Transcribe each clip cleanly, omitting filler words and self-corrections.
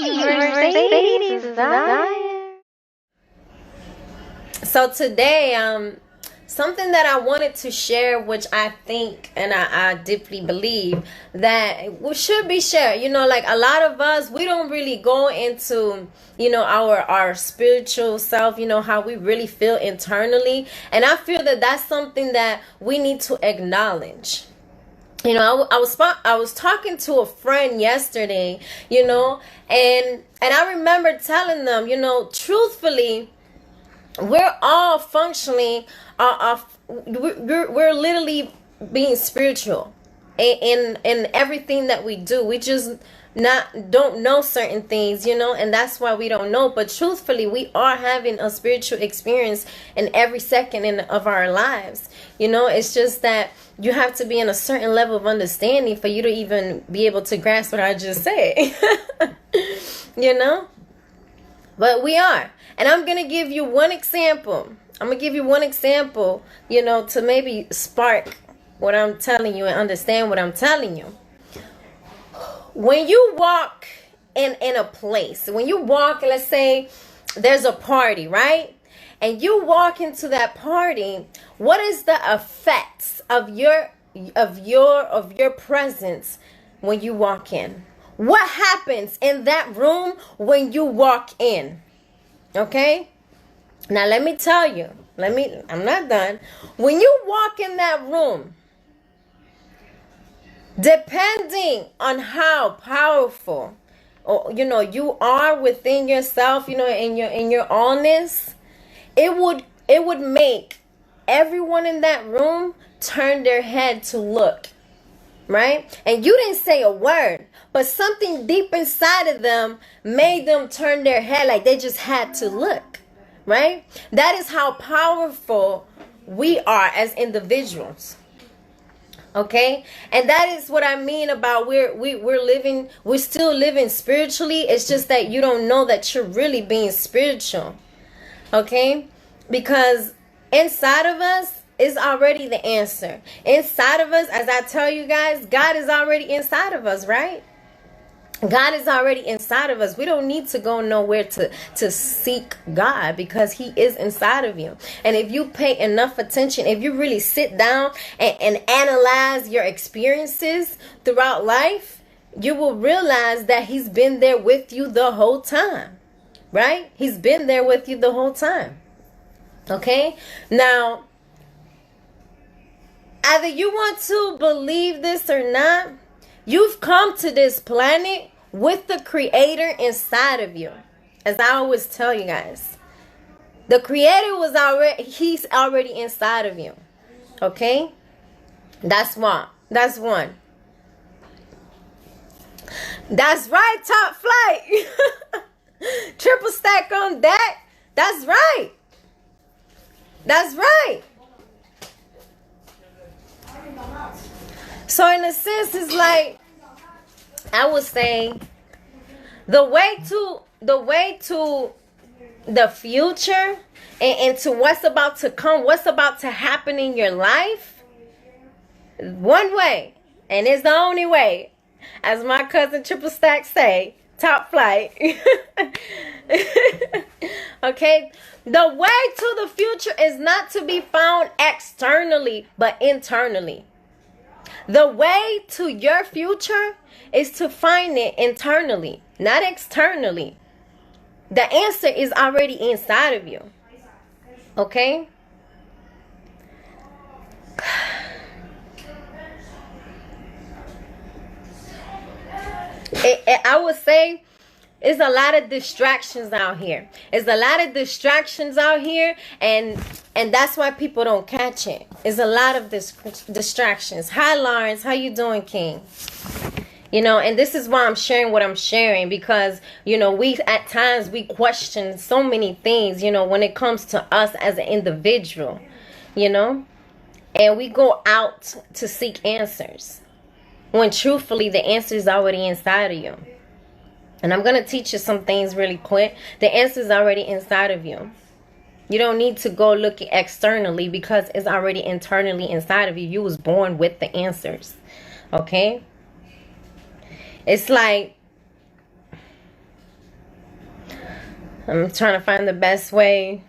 Mercedes desire. So today, something that I wanted to share, which I think and I deeply believe that should be shared. Like a lot of us, we don't really go into, our spiritual self, how we really feel internally. And I feel that that's something that we need to acknowledge. I was talking to a friend yesterday, and I remember telling them, truthfully, we're all functioning, we're literally being spiritual in everything that we do. We just don't know certain things, and that's why we don't know. But truthfully, we are having a spiritual experience in every second of our lives. It's just that you have to be in a certain level of understanding for you to even be able to grasp what I just said. But we are. And I'm going to give you one example. To maybe spark what I'm telling you and understand what I'm telling you. When you walk in a place, let's say there's a party, right? And you walk into that party, what is the effects of your presence when you walk in? What happens in that room when you walk in? Okay? Now let me tell you. I'm not done. When you walk in that room, depending on how powerful you are within yourself, in your allness, it would make everyone in that room turn their head to look. Right? And you didn't say a word, but something deep inside of them made them turn their head, like they just had to look. Right? That is how powerful we are as individuals. Okay? And that is what I mean about we're still living spiritually. It's just that you don't know that you're really being spiritual. Okay? Because inside of us is already the answer. Inside of us, as I tell you guys, God is already inside of us, right? God is already inside of us. We don't need to go nowhere to seek God, because he is inside of you. And if you pay enough attention, if you really sit down and analyze your experiences throughout life, you will realize that he's been there with you the whole time, right? He's been there with you the whole time. Okay? Now, either you want to believe this or not, you've come to this planet with the Creator inside of you. As I always tell you guys, the Creator he's already inside of you. Okay? That's one. That's right, top flight. Triple stack on that. That's right. So in a sense, it's like, I would say, the way to the future and to what's about to come, what's about to happen in your life, one way, and it's the only way, as my cousin Triple Stack say, top flight. Okay? The way to the future is not to be found externally, but internally. The way to your future is to find it internally, not externally. The answer is already inside of you. Okay? I would say there's a lot of distractions out here. And that's why people don't catch it. There's a lot of distractions. Hi, Lawrence. How you doing, King? And this is why I'm sharing what I'm sharing, because, at times we question so many things, when it comes to us as an individual, and we go out to seek answers, when truthfully the answer is already inside of you. And I'm going to teach you some things really quick. The answer is already inside of you. You don't need to go looking externally, because it's already internally inside of you. You was born with the answers. Okay? It's like I'm trying to find the best way.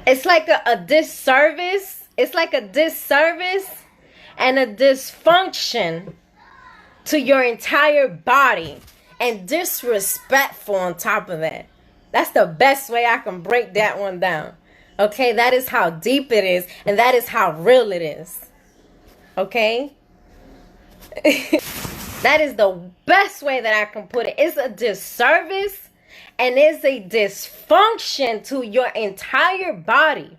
It's like a disservice. It's like a disservice and a dysfunction to your entire body, and disrespectful on top of that. That's the best way I can break that one down. Okay, that is how deep it is, and that is how real it is. Okay? That is the best way that I can put it. It's a disservice and it's a dysfunction to your entire body.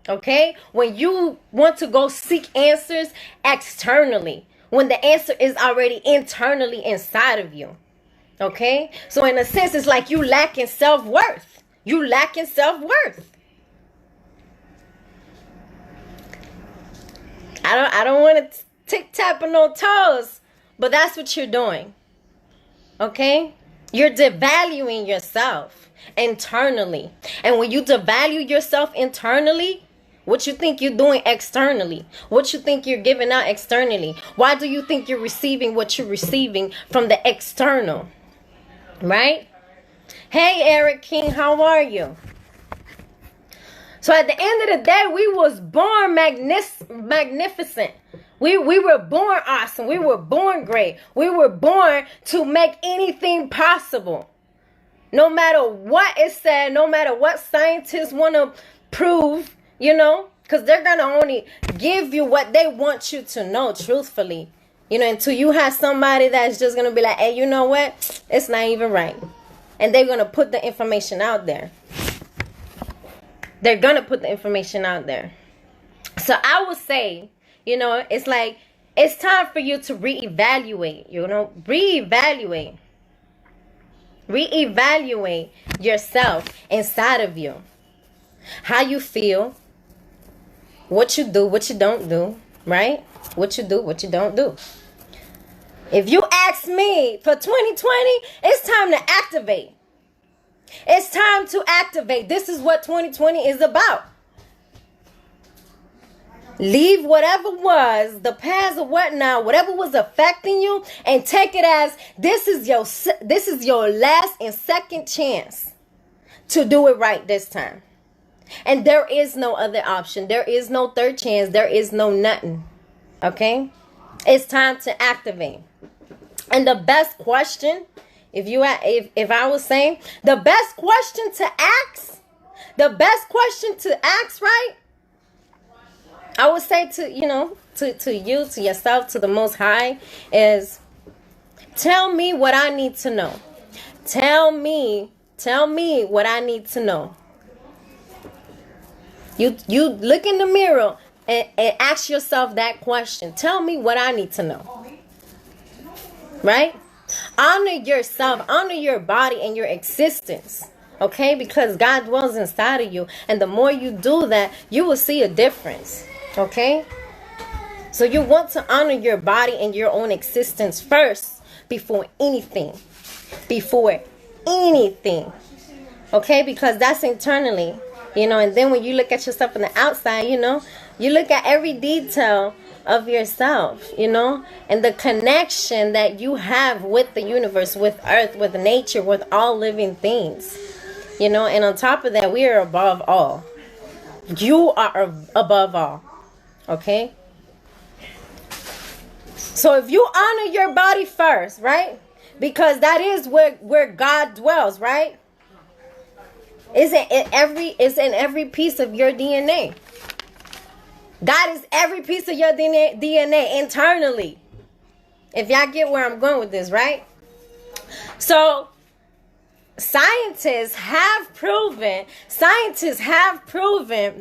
Okay? When you want to go seek answers externally, when the answer is already internally inside of you. Okay? So in a sense, it's like you lacking self-worth. You lacking self-worth. I don't want to tick-tap on no toes, but that's what you're doing. Okay? You're devaluing yourself internally. And when you devalue yourself internally, what you think you're doing externally? What you think you're giving out externally? Why do you think you're receiving what you're receiving from the external? Right? Hey, Eric King, how are you? So at the end of the day, we was born magnificent. We were born awesome. We were born great. We were born to make anything possible. No matter what is said, no matter what scientists want to prove, you know, because they're going to only give you what they want you to know, truthfully. You know, until you have somebody that's just going to be like, hey, you know what? It's not even right. And they're going to put the information out there. They're going to put the information out there. So I would say, you know, it's like, it's time for you to reevaluate, you know, reevaluate yourself inside of you. How you feel, what you do, what you don't do, right? What you do, what you don't do. If you ask me for 2020, it's time to activate. It's time to activate. This is what 2020 is about. Leave whatever was the past or whatnot, whatever was affecting you, and take it as this is your last and second chance to do it right this time. And there is no other option. There is no third chance. There is no nothing. Okay? It's time to activate. And the best question, if I was saying, the best question to ask, right? I would say to you, to yourself, to the Most High, is tell me what I need to know. Tell me what I need to know. You look in the mirror and ask yourself that question. Tell me what I need to know. Right? Honor yourself, honor your body and your existence. Okay? Because God dwells inside of you. And the more you do that, you will see a difference. Okay? So you want to honor your body and your own existence first before anything. Before anything. Okay? Because that's internally. You know, and then when you look at yourself on the outside, you know, you look at every detail of yourself, you know, and the connection that you have with the universe, with earth, with nature, with all living things, you know, and on top of that, we are above all. You are above all. Okay? So if you honor your body first, right? Because that is where God dwells, right? It's in every piece of your DNA. God is every piece of your DNA internally. If y'all get where I'm going with this, right? So scientists have proven,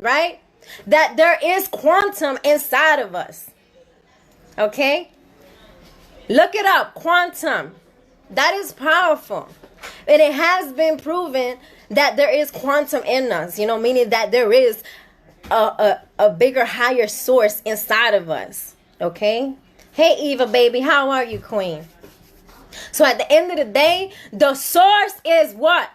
right, that there is quantum inside of us. Okay? Look it up, quantum. That is powerful. And it has been proven that there is quantum in us, you know, meaning that there is a bigger, higher source inside of us. Okay? Hey, Eva, baby, how are you, queen? So at the end of the day, the source is what?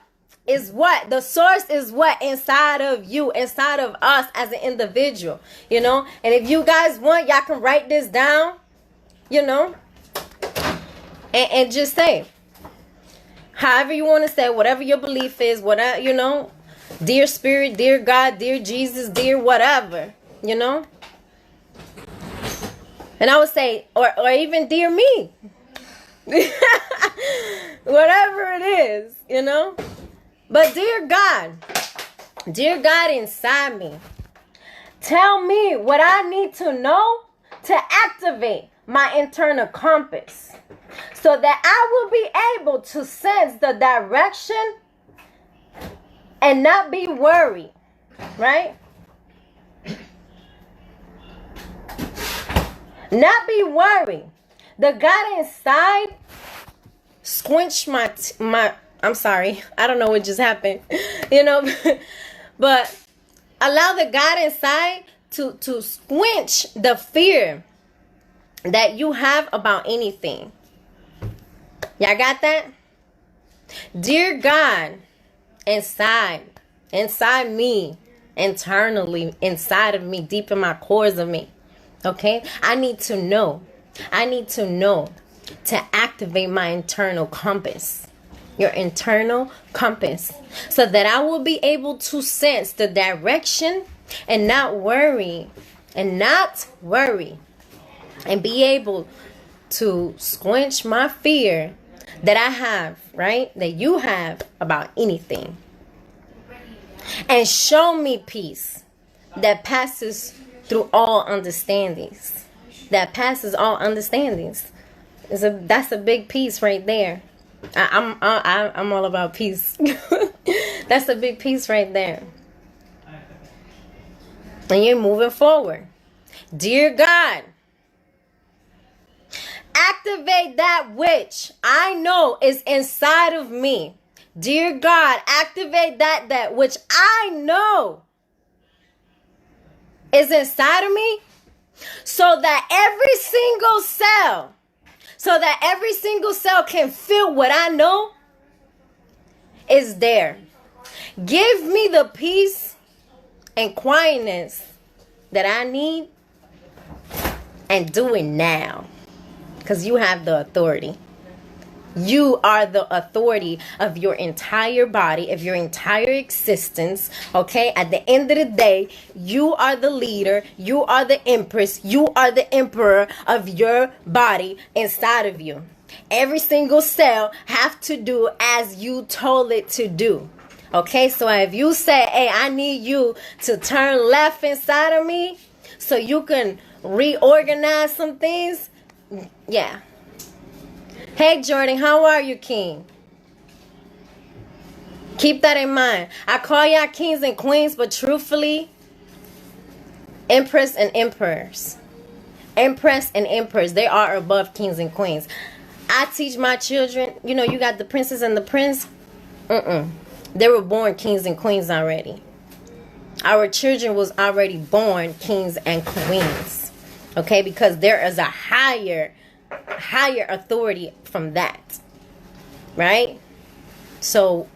The source is what? Inside of you, inside of us as an individual, you know? And if you guys want, y'all can write this down, you know? And just say, however you want to say, whatever your belief is, whatever, you know, dear spirit, dear God, dear Jesus, dear whatever, you know. And I would say, or even dear me. Whatever it is, you know. But dear God inside me, tell me what I need to know to activate my internal compass, so that I will be able to sense the direction and not be worried, right? Not be worried. The God inside squinch my I'm sorry, I don't know what just happened, you know, but allow the God inside to squinch the fear that you have about anything. Y'all got that? Dear God, inside me, internally, inside of me, deep in my cores of me, okay? I need to know to activate my internal compass. Your internal compass, so that I will be able to sense the direction and not worry, and be able to squinch my fear that I have, right? That you have about anything. And show me peace that passes through all understandings. That passes all understandings. That's a big piece right there. I'm all about peace. That's a big piece right there. And you're moving forward. Dear God, activate that which I know is inside of me. Dear God, activate that which I know is inside of me, so that every single cell can feel what I know is there. Give me the peace and quietness that I need, and do it now, because you have the authority. You are the authority of your entire body, of your entire existence, okay? At the end of the day, you are the leader, you are the empress, you are the emperor of your body inside of you. Every single cell have to do as you told it to do, okay? So if you say, hey, I need you to turn left inside of me so you can reorganize some things, yeah. Hey, Jordan, how are you, King? Keep that in mind. I call y'all kings and queens, but truthfully, empress and emperors. Empress and emperors, they are above kings and queens. I teach my children, you know, you got the princess and the prince. They were born kings and queens already. Our children was already born kings and queens. Okay, because there is a higher authority from that, right? So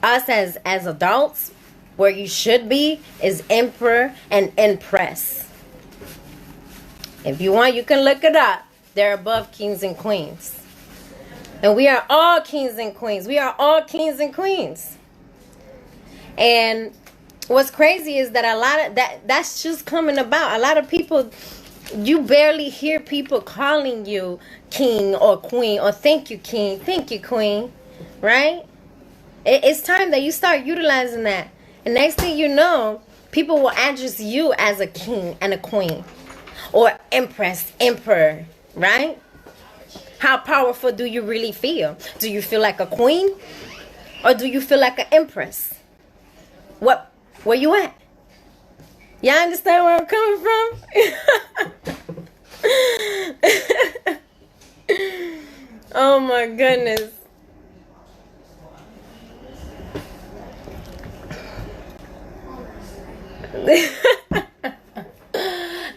us as adults, where you should be is emperor and empress. If you want, you can look it up. They're above kings and queens, and we are all kings and queens. We are all kings and queens. And what's crazy is that a lot of that's just coming about. A lot of people, you barely hear people calling you king or queen, or thank you, king, thank you, queen, right? It's time that you start utilizing that. And next thing you know, people will address you as a king and a queen, or empress, emperor, right? How powerful do you really feel? Do you feel like a queen, or do you feel like an empress? Where you at? Y'all understand where I'm coming from? Oh my goodness.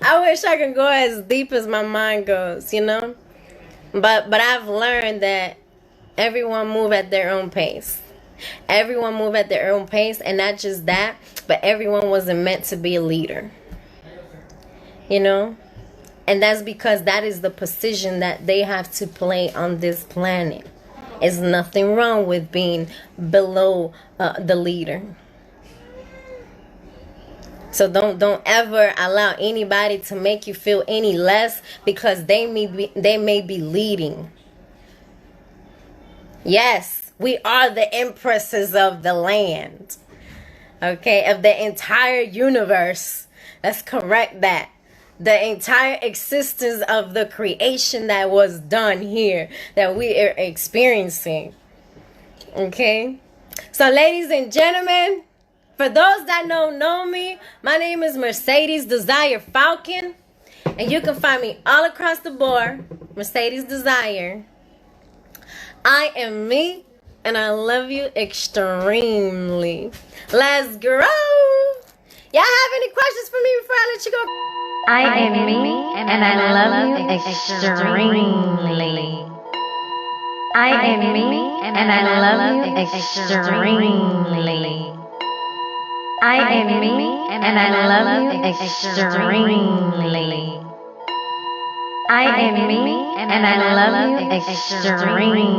I wish I could go as deep as my mind goes, you know? But I've learned that everyone move at their own pace. Everyone move at their own pace, and not just that, but everyone wasn't meant to be a leader. You know? And that's because that is the position that they have to play on this planet. There's nothing wrong with being below the leader. So don't ever allow anybody to make you feel any less because they may be leading. Yes, we are the empresses of the land. Okay, of the entire universe. Let's correct that. The entire existence of the creation that was done here, that we are experiencing. Okay? So ladies and gentlemen, for those that don't know me, my name is Mercedes Desire Falcon. And you can find me all across the board, Mercedes Desire. I am me, and I love you extremely. Let's grow. Y'all have any questions for me before I let you go? I am me, and I love you extremely. I am me, and I love you extremely. I am me, and I love you extremely. I am me, and I love you extremely.